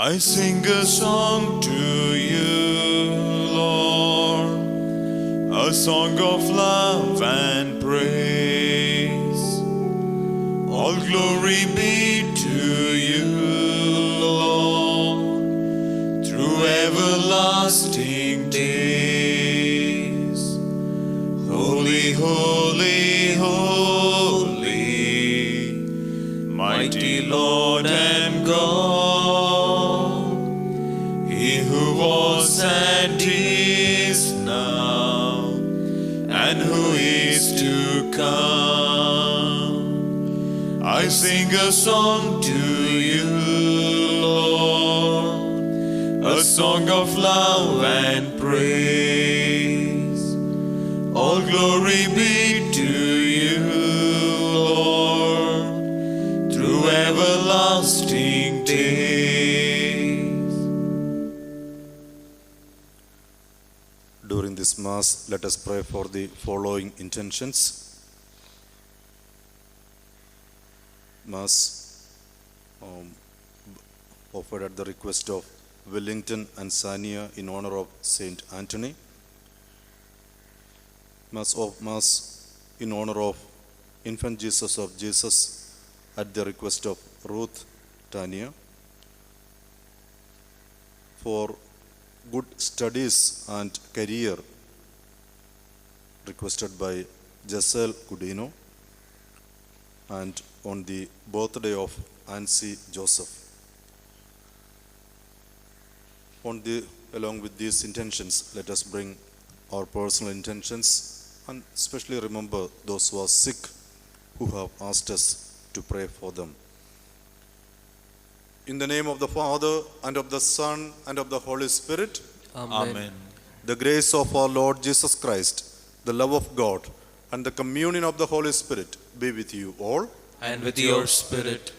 I sing a song to you, Lord, a song of love and praise. All glory be to you, Lord, through everlasting days. Holy, holy, holy, mighty Lord and God, He who was and is now, and who is to come. I sing a song to you, Lord, a song of love and praise. All glory be to you, Lord, through everlasting days. During this Mass, let us pray for the following intentions. Mass offered at the request of Wellington and Sania in honor of Saint Anthony. Mass in honor of Infant Jesus of Jesus at the request of Ruth Tania. For good studies and career requested by Giselle Gudino, and on the birthday of Ansi Joseph. Along with these intentions, let us bring our personal intentions and especially remember those who are sick, who have asked us to pray for them. In the name of the Father, and of the Son, and of the Holy Spirit. Amen. The grace of our Lord Jesus Christ, the love of God, and the communion of the Holy Spirit be with you all. And with your spirit.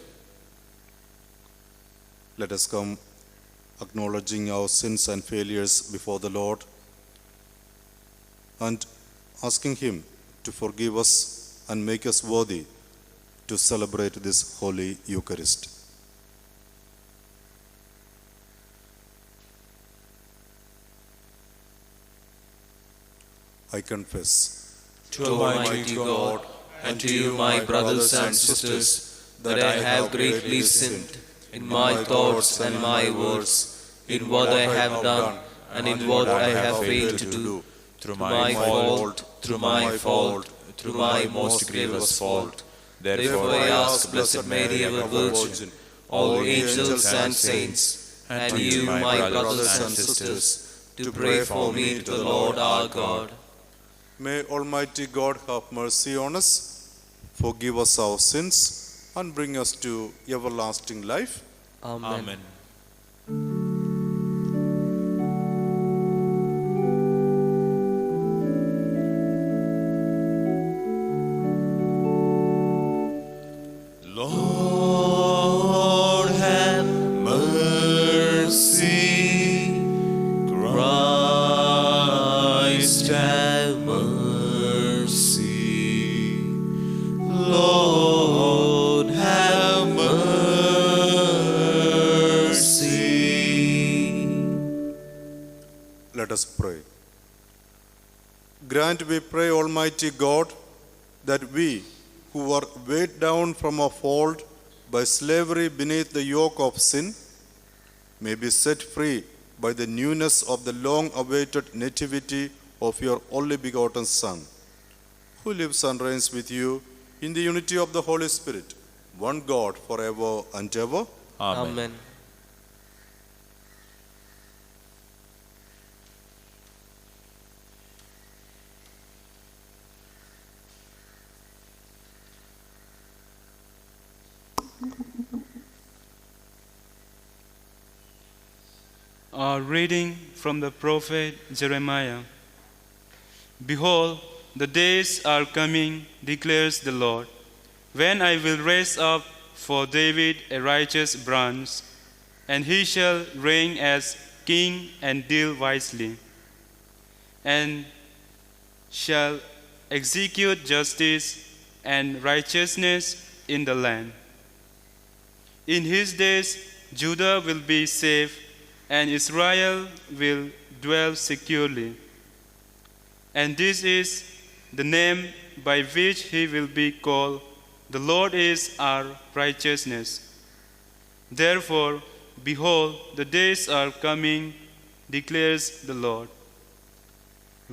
Let us come acknowledging our sins and failures before the Lord and asking Him to forgive us and make us worthy to celebrate this Holy Eucharist. I confess To Almighty God, and to you, my brothers and sisters, that I have greatly sinned in my thoughts and my words, in what I have done and in what I have failed to do, through my fault, through my most grievous fault. Therefore I ask Blessed Mary, ever Virgin, all angels and saints, and you, my brothers and sisters, to pray for me to the Lord our God. May Almighty God have mercy on us, forgive us our sins, and bring us to everlasting life. Amen. Lord, have mercy. Christ, have mercy. Lord, have mercy. Let us pray. Grant, we pray, Almighty God, that we, who are weighed down from our fault by slavery beneath the yoke of sin, may be set free by the newness of the long-awaited nativity of your only begotten Son, who lives and reigns with you in the unity of the Holy Spirit, one God forever and ever. Amen. A reading from the prophet Jeremiah. Behold, the days are coming, declares the Lord, when I will raise up for David a righteous branch, and he shall reign as king and deal wisely, and shall execute justice and righteousness in the land. In his days Judah will be safe, and Israel will dwell securely. And this is the name by which he will be called: the Lord is our righteousness. Therefore, behold, the days are coming, declares the Lord,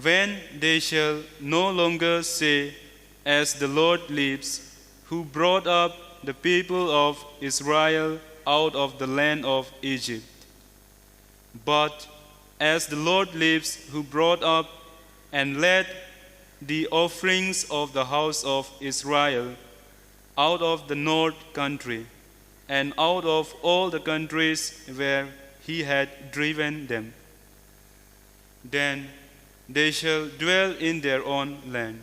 when they shall no longer say, as the Lord lives, who brought up the people of Israel out of the land of Egypt, but as the Lord lives, who brought up and led the offerings of the house of Israel out of the north country, and out of all the countries where he had driven them. Then they shall dwell in their own land.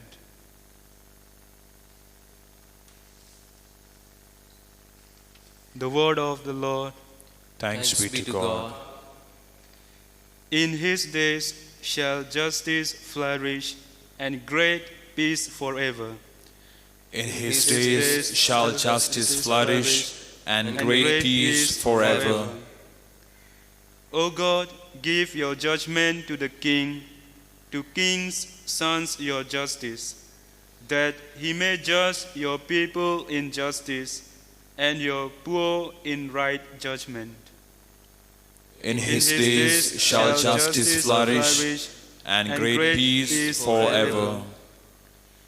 The word of the Lord. Thanks be to God. In his days shall justice flourish, and great peace forever. In his days shall justice flourish, and great peace forever. O God, give your judgment to the king, to kings' sons your justice, that he may judge your people in justice, and your poor in right judgment. In his days shall justice flourish, and great peace forever.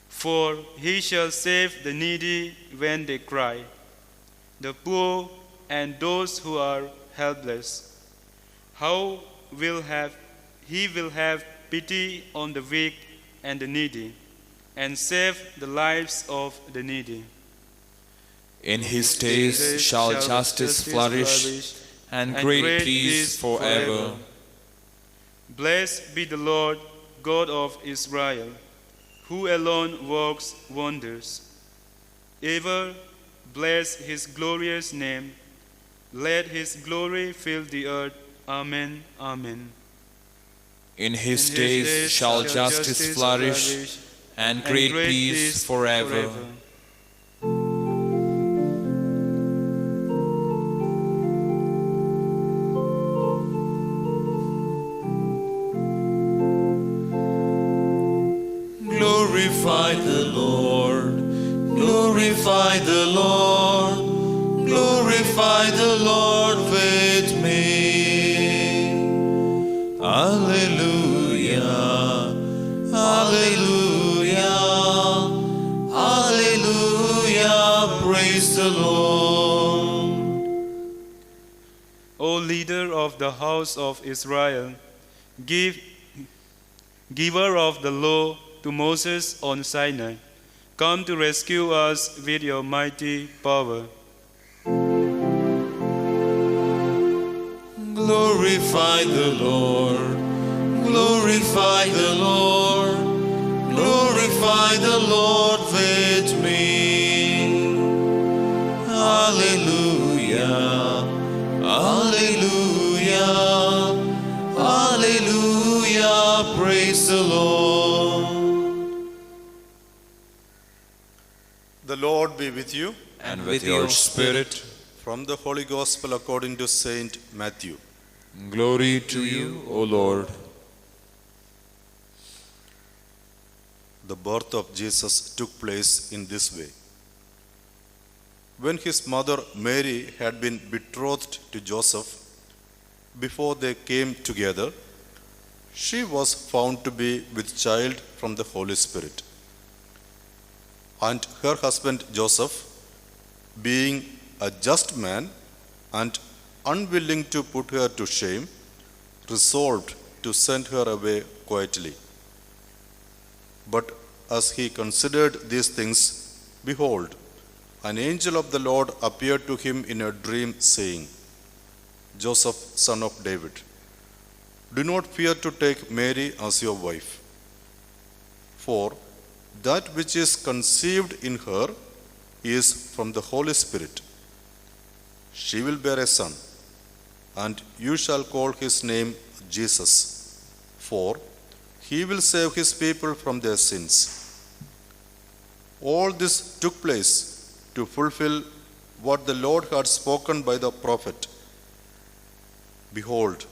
For he shall save the needy when they cry, the poor and those who are helpless. How he will have pity on the weak and the needy, and save the lives of the needy. In his days shall justice flourish, and great peace forever. Blessed be the Lord God of Israel, who alone works wonders. Ever bless his glorious name. Let his glory fill the earth. Amen. Amen. In his days shall justice flourish, and great peace forever. Glorify the Lord, glorify the Lord, glorify the Lord with me. Alleluia, alleluia, alleluia, praise the Lord. O leader of the house of Israel, giver of the law to Moses on Sinai, come to rescue us with your mighty power. Glorify the Lord, glorify the Lord, glorify the Lord with me. Alleluia, alleluia, alleluia, praise the Lord. The Lord be with you. And with your spirit, From the Holy Gospel according to Saint Matthew. glory to you, O Lord. The birth of Jesus took place in this way. When his mother Mary had been betrothed to Joseph, before they came together, she was found to be with child from the Holy Spirit. And her husband Joseph, being a just man and unwilling to put her to shame, resolved to send her away quietly. But as he considered these things, behold, an angel of the Lord appeared to him in a dream, saying, Joseph, son of David, do not fear to take Mary as your wife, for that which is conceived in her is from the Holy Spirit. She will bear a son, and you shall call his name Jesus, for he will save his people from their sins. All this took place to fulfill what the Lord had spoken by the prophet, Behold,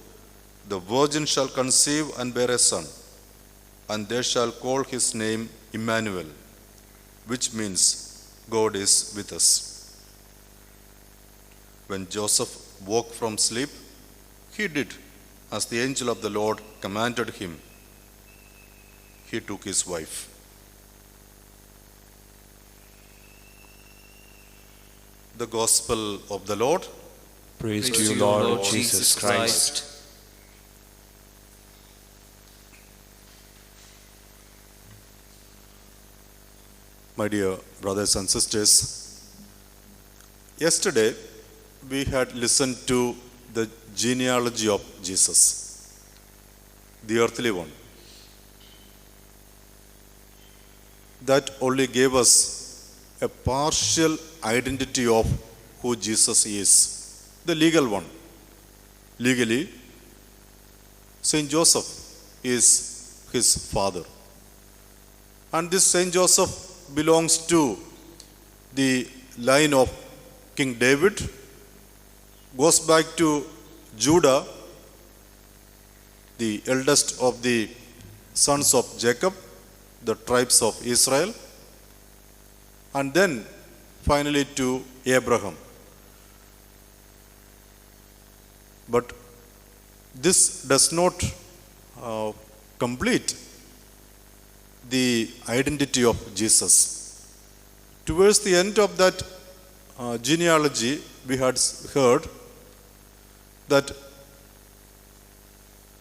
the virgin shall conceive and bear a son, and they shall call his name Emmanuel, which means God is with us. When Joseph woke from sleep, he did as the angel of the Lord commanded him. He took his wife. The Gospel of the Lord. Praise to you, Lord Jesus Christ. My dear brothers and sisters, yesterday we had listened to the genealogy of Jesus, the earthly one. That only gave us a partial identity of who Jesus is, the legal one. Legally, Saint Joseph is his father. And this Saint Joseph belongs to the line of King David, goes back to Judah, the eldest of the sons of Jacob, the tribes of Israel, and then finally to Abraham. But this does not complete the identity of Jesus. Towards the end of that genealogy, we had heard that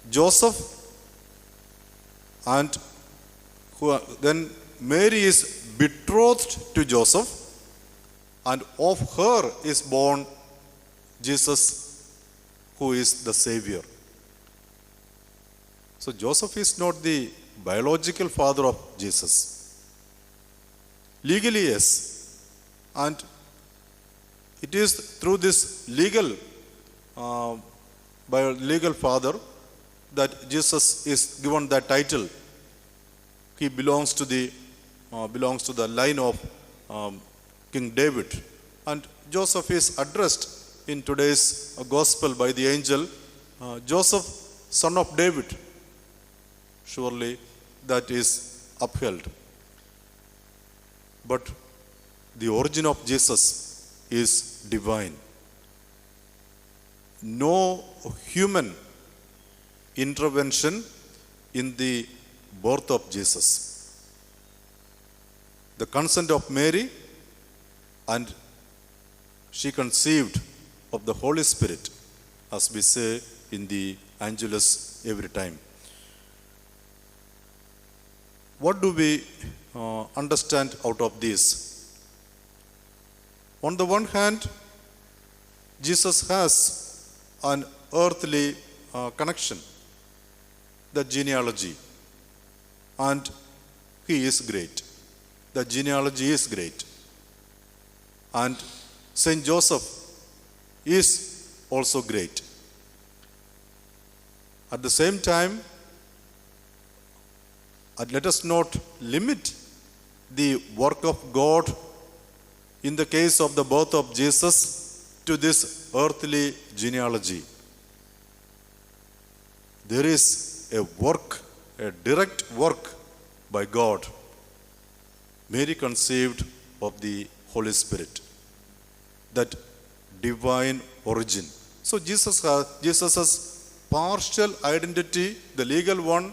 Joseph and then Mary is betrothed to Joseph, and of her is born Jesus, who is the Savior. So Joseph is not the biological father of Jesus. Legally, yes. And it is through this legal father that Jesus is given that title. He belongs to the line of King David. And Joseph is addressed in today's gospel by the angel, Joseph, son of David. Surely that is upheld. But the origin of Jesus is divine. No human intervention in the birth of Jesus. The consent of Mary, and she conceived of the Holy Spirit, as we say in the Angelus every time. What do we understand out of this? On the one hand, Jesus has an earthly connection, the genealogy, and he is great. The genealogy is great. And Saint Joseph is also great. At the same time, let us not limit the work of God in the case of the birth of Jesus to this earthly genealogy. There is a work, a direct work by God. Mary conceived of the Holy Spirit, that divine origin. So Jesus's partial identity, the legal one,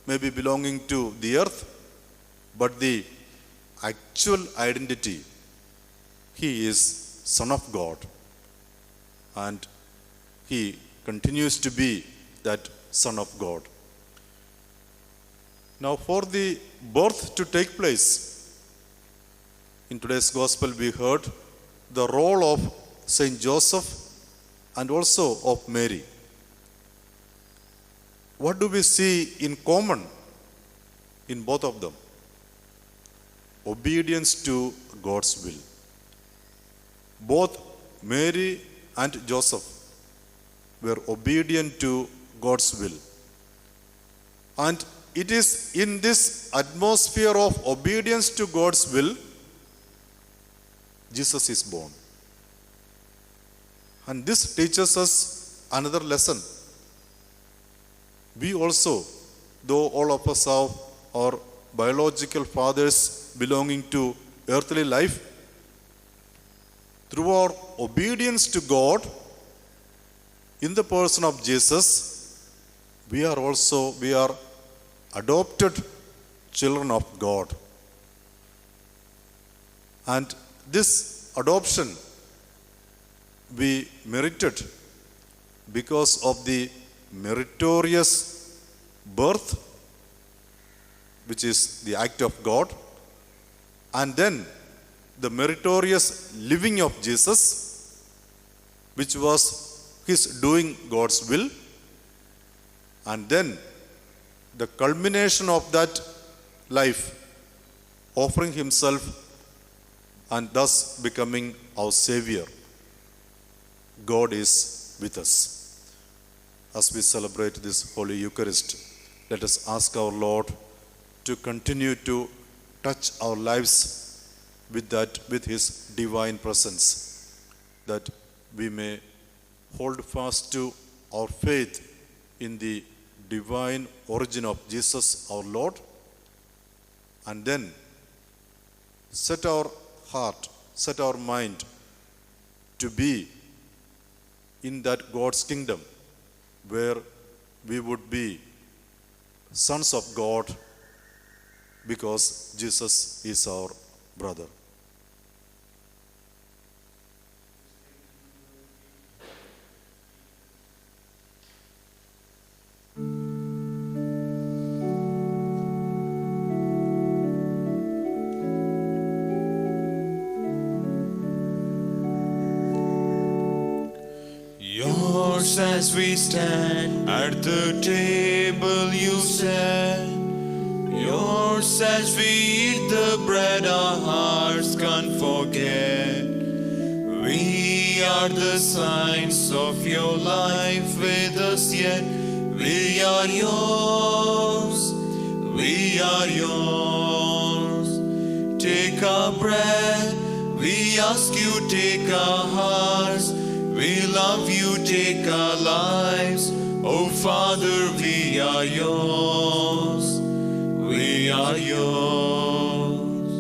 may be belonging to the earth, but the actual identity, he is Son of God, and he continues to be that Son of God. Now, for the birth to take place, in today's gospel we heard the role of Saint Joseph and also of Mary. What do we see in common in both of them? Obedience to God's will. Both Mary and Joseph were obedient to God's will. And it is in this atmosphere of obedience to God's will, Jesus is born. And this teaches us another lesson. We also, though all of us have our biological fathers belonging to earthly life, through our obedience to God in the person of Jesus, we are adopted children of God. And this adoption we merited because of the meritorious birth, which is the act of God, and then the meritorious living of Jesus, which was his doing God's will, and then the culmination of that life, offering himself and thus becoming our Savior. God is with us. As we celebrate this Holy Eucharist, let us ask our Lord to continue to touch our lives with his divine presence, that we may hold fast to our faith in the divine origin of Jesus our Lord, and then set our heart, set our mind to be in that God's kingdom where we would be sons of God because Jesus is our brother. Yours as we stand at the table you said, yours as we eat the bread our hearts can't forget. We are the signs of your life with us yet. We are yours, we are yours. Take our bread, we ask you take our hearts. We love you, take our lives. Oh Father, we are yours. We are yours.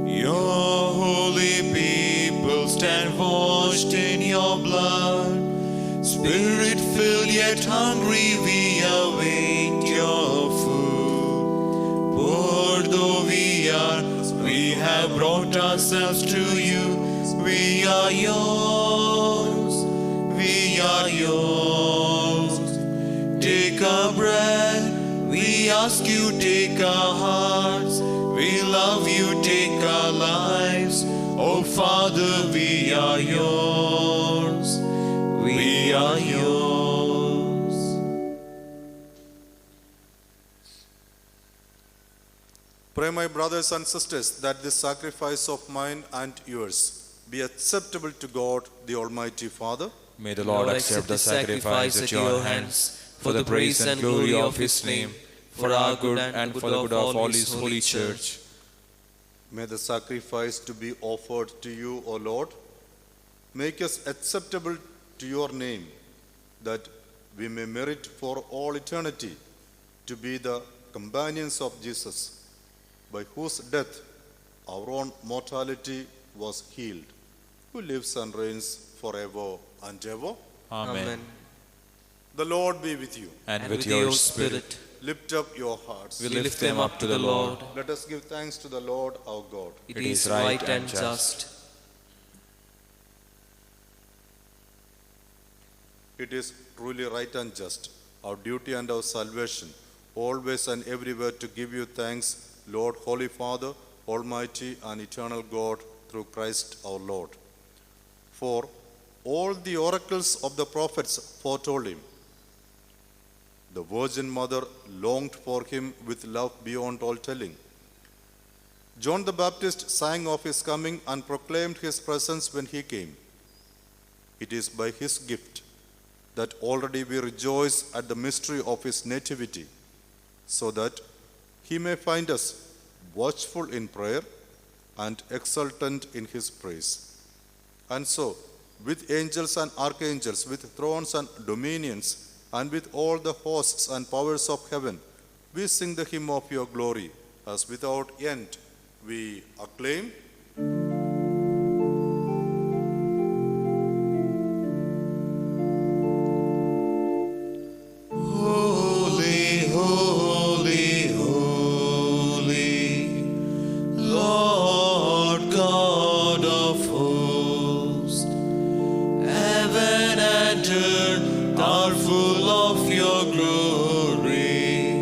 Your holy people stand washed in your blood. Spirit filled yet hungry, we await your food. Poor though we are, we have brought ourselves to you. We are yours. We are yours. Take our bread, we ask you take our hearts. We love you, take our lives. Oh Father, we are yours. We are yours. Pray, my brothers and sisters, that this sacrifice of mine and yours be acceptable to God, the Almighty Father. May the Lord accept the sacrifice at your hands for the praise and glory of his name, for our good and for the good of all his holy church. May the sacrifice to be offered to you, O Lord, make us acceptable to your name, that we may merit for all eternity to be the companions of Jesus, by whose death our own mortality was healed, who lives and reigns forever and ever. Amen. The Lord be with you. And with your spirit, Lift up your hearts. we lift them up to the Lord. Let us give thanks to the Lord our God. It is right and just. It is truly right and just, our duty and our salvation, always and everywhere to give you thanks, Lord, Holy Father, Almighty and eternal God, through Christ our Lord. For all the oracles of the prophets foretold him. The Virgin Mother longed for him with love beyond all telling. John the Baptist sang of his coming and proclaimed his presence when he came. It is by his gift that already we rejoice at the mystery of his nativity, so that he may find us watchful in prayer and exultant in his praise. And so, with angels and archangels, with thrones and dominions, and with all the hosts and powers of heaven, we sing the hymn of your glory, as without end we acclaim. Holy, holy, holy, Lord God of hosts, heaven and earth are full of your glory.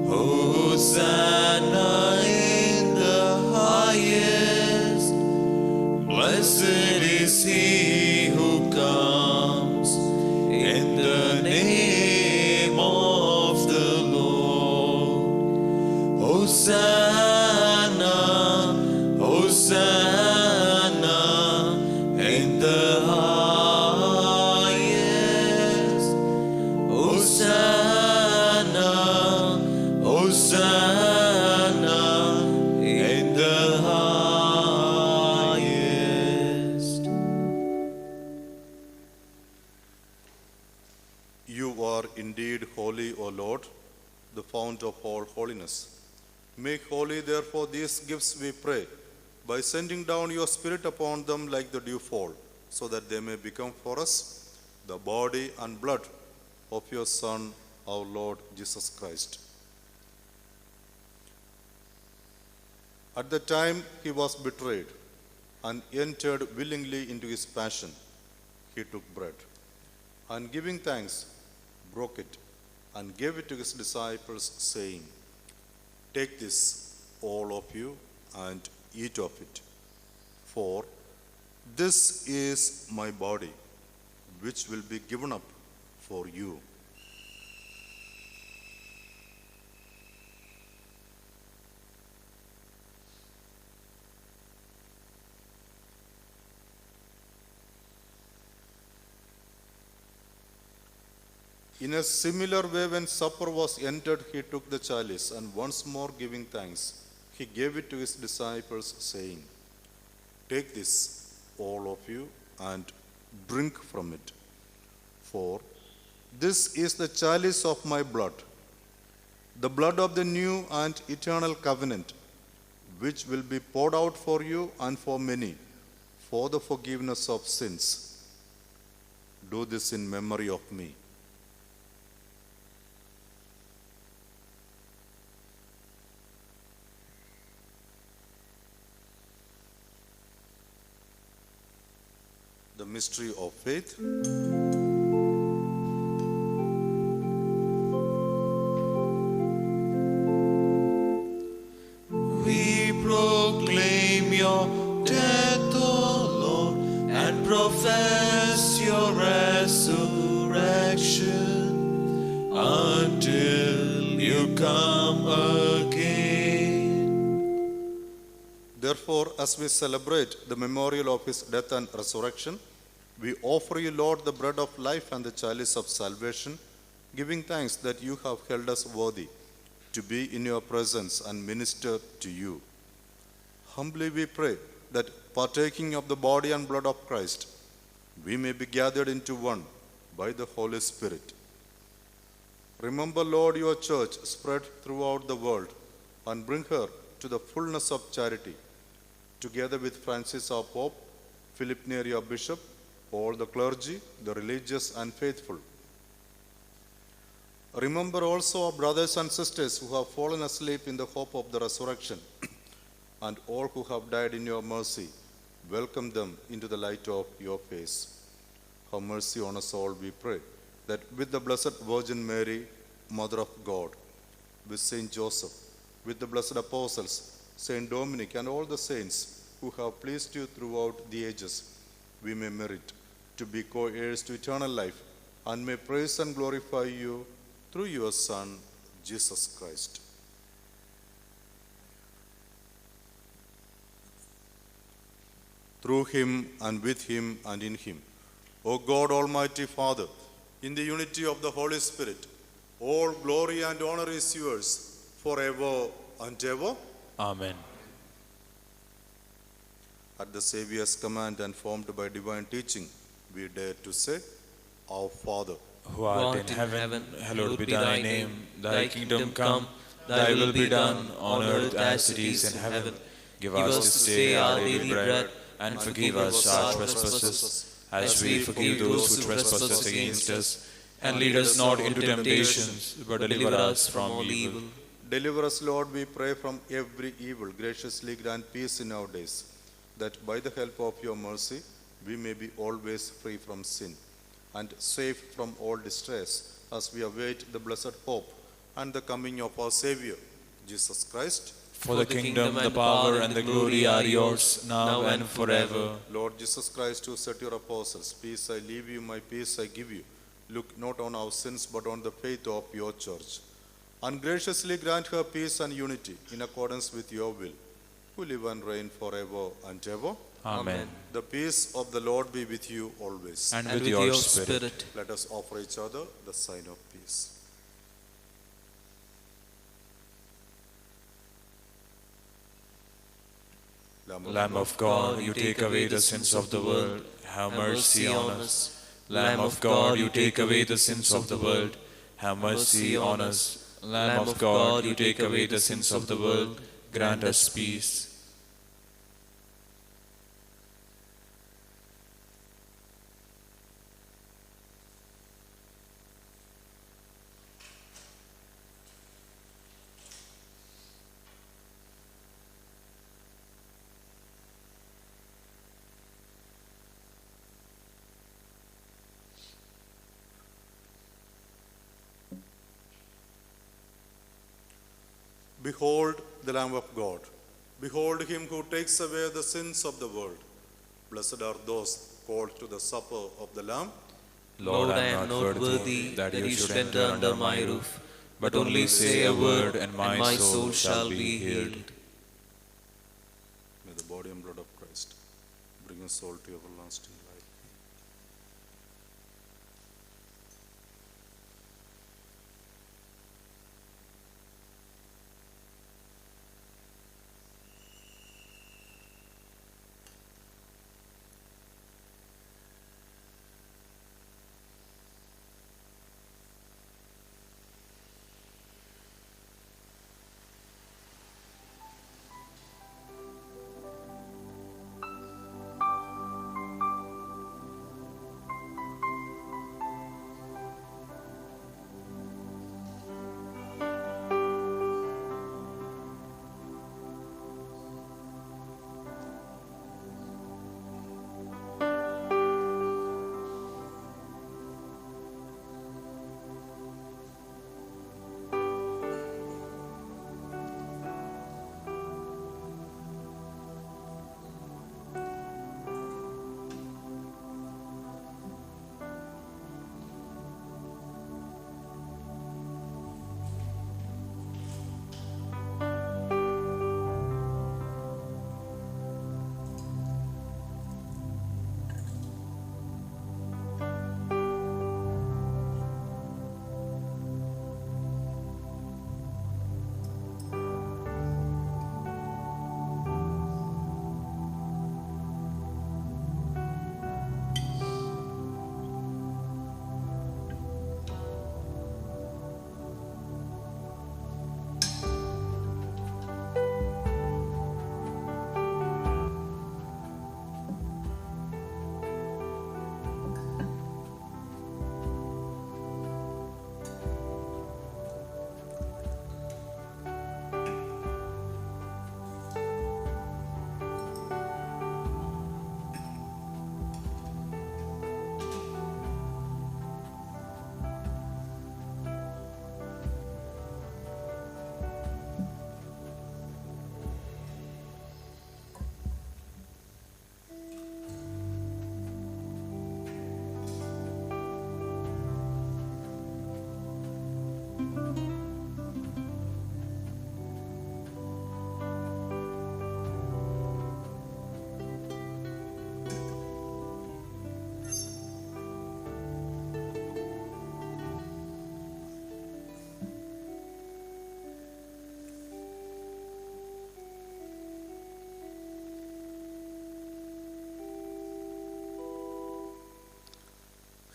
Hosanna in the highest. Blessed is he who comes in the name of the Lord. Hosanna, Hosanna in the highest. Hosanna, Hosanna in the highest. You are indeed holy, O Lord, the fount of all holiness. Make holy, therefore, these gifts, we pray, by sending down your Spirit upon them like the dewfall, so that they may become for us the body and blood of your Son, our Lord Jesus Christ. At the time he was betrayed and entered willingly into his passion, he took bread, and giving thanks, broke it, and gave it to his disciples, saying, "Take this, all of you, and eat of it. For this is my body, which will be given up for you." In a similar way, when supper was ended, he took the chalice, and once more giving thanks, he gave it to his disciples, saying, "Take this, all of you, and drink from it. For this is the chalice of my blood, the blood of the new and eternal covenant, which will be poured out for you and for many, for the forgiveness of sins. Do this in memory of me." The mystery of faith. We proclaim your death, O Lord, and profess your resurrection until you come again. Therefore, as we celebrate the memorial of his death and resurrection, we offer you, Lord, the bread of life and the chalice of salvation, giving thanks that you have held us worthy to be in your presence and minister to you. Humbly we pray that, partaking of the body and blood of Christ, we may be gathered into one by the Holy Spirit. Remember, Lord, your church spread throughout the world, and bring her to the fullness of charity, together with Francis our Pope, Philip Neri our Bishop, all the clergy, the religious and faithful. Remember also our brothers and sisters who have fallen asleep in the hope of the resurrection, and all who have died in your mercy. Welcome them into the light of your face. Have mercy on us all, we pray, that with the Blessed Virgin Mary, Mother of God, with Saint Joseph, with the blessed apostles, Saint Dominic, and all the saints who have pleased you throughout the ages, we may merit to be co-heirs to eternal life, and may praise and glorify you through your Son, Jesus Christ. Through him, and with him, and in him, O God, Almighty Father, in the unity of the Holy Spirit, all glory and honor is yours forever and ever. Amen. At the Saviour's command and formed by divine teaching, we dare to say, Our Father, who art in heaven, hallowed be thy name. Thy kingdom come, thy will be done on earth as it is in heaven. Give us this day our daily bread, and forgive us our trespasses, as we forgive those who trespass against us. And lead us not into temptations, but deliver us from all evil. deliver us, Lord, we pray, from every evil. Graciously grant peace in our days, that by the help of your mercy we may be always free from sin and safe from all distress, as we await the blessed hope and the coming of our Savior, Jesus Christ. For the kingdom, the power, and the glory are yours, now and forever. Lord Jesus Christ, who said to your apostles, Peace I leave you, my peace I give you, look not on our sins, but on the faith of your church, and graciously grant her peace and unity in accordance with your will, who live and reign forever and ever. Amen. The peace of the Lord be with you always. And with your spirit. Let us offer each other the sign of peace. Lamb of God, you take away the sins of the world. Have mercy on us. Lamb of God, you take away the sins of the world. Have mercy on us. Lamb of God, you take away the sins of the world. Grant us peace. Behold the Lamb of God. Behold him who takes away the sins of the world. Blessed are those called to the supper of the Lamb. Lord, I am not worthy that you should enter under my roof, but only say a word, and my soul shall be healed. May the body and blood of Christ bring us all to everlasting life.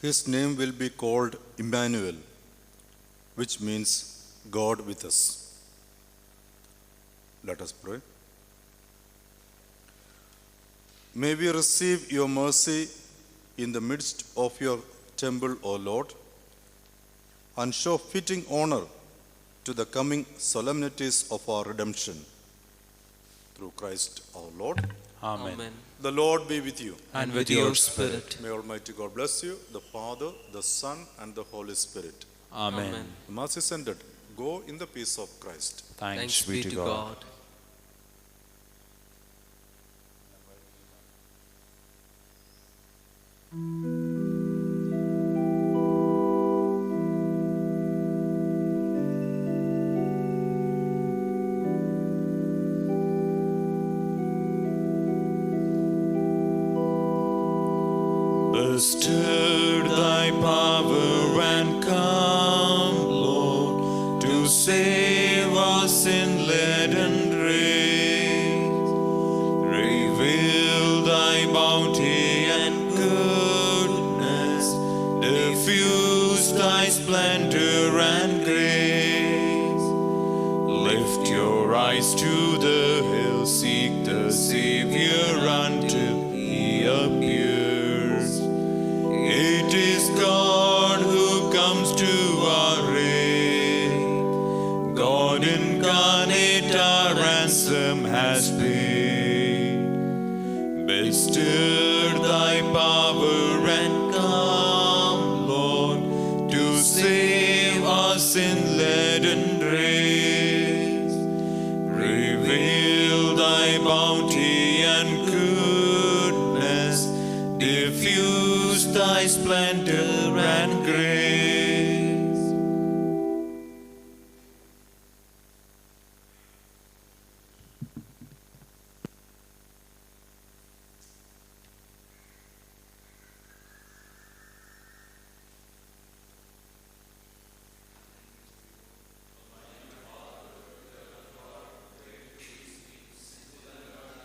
his name will be called Emmanuel, which means God with us. Let us pray. May we receive your mercy in the midst of your temple, O Lord, and show fitting honor to the coming solemnities of our redemption. Through Christ our Lord. Amen. The Lord be with you. And with your spirit. May Almighty God bless you, the Father, the Son, and the Holy Spirit. Amen. The Mass is ended. Go in the peace of Christ. Thanks be to God. Stir thy power and come, Lord, to save us in leaden race. Reveal thy bounty and goodness, diffuse thy splendor and grace. Lift your eyes to the hills, seek the Savior until he appears. It is God who comes to our aid. God incarnate our ransom has paid. Bestir thy power and come, Lord, to save us in leaden race. Reveal thy bounty and goodness, diffuse thy splendor and grace.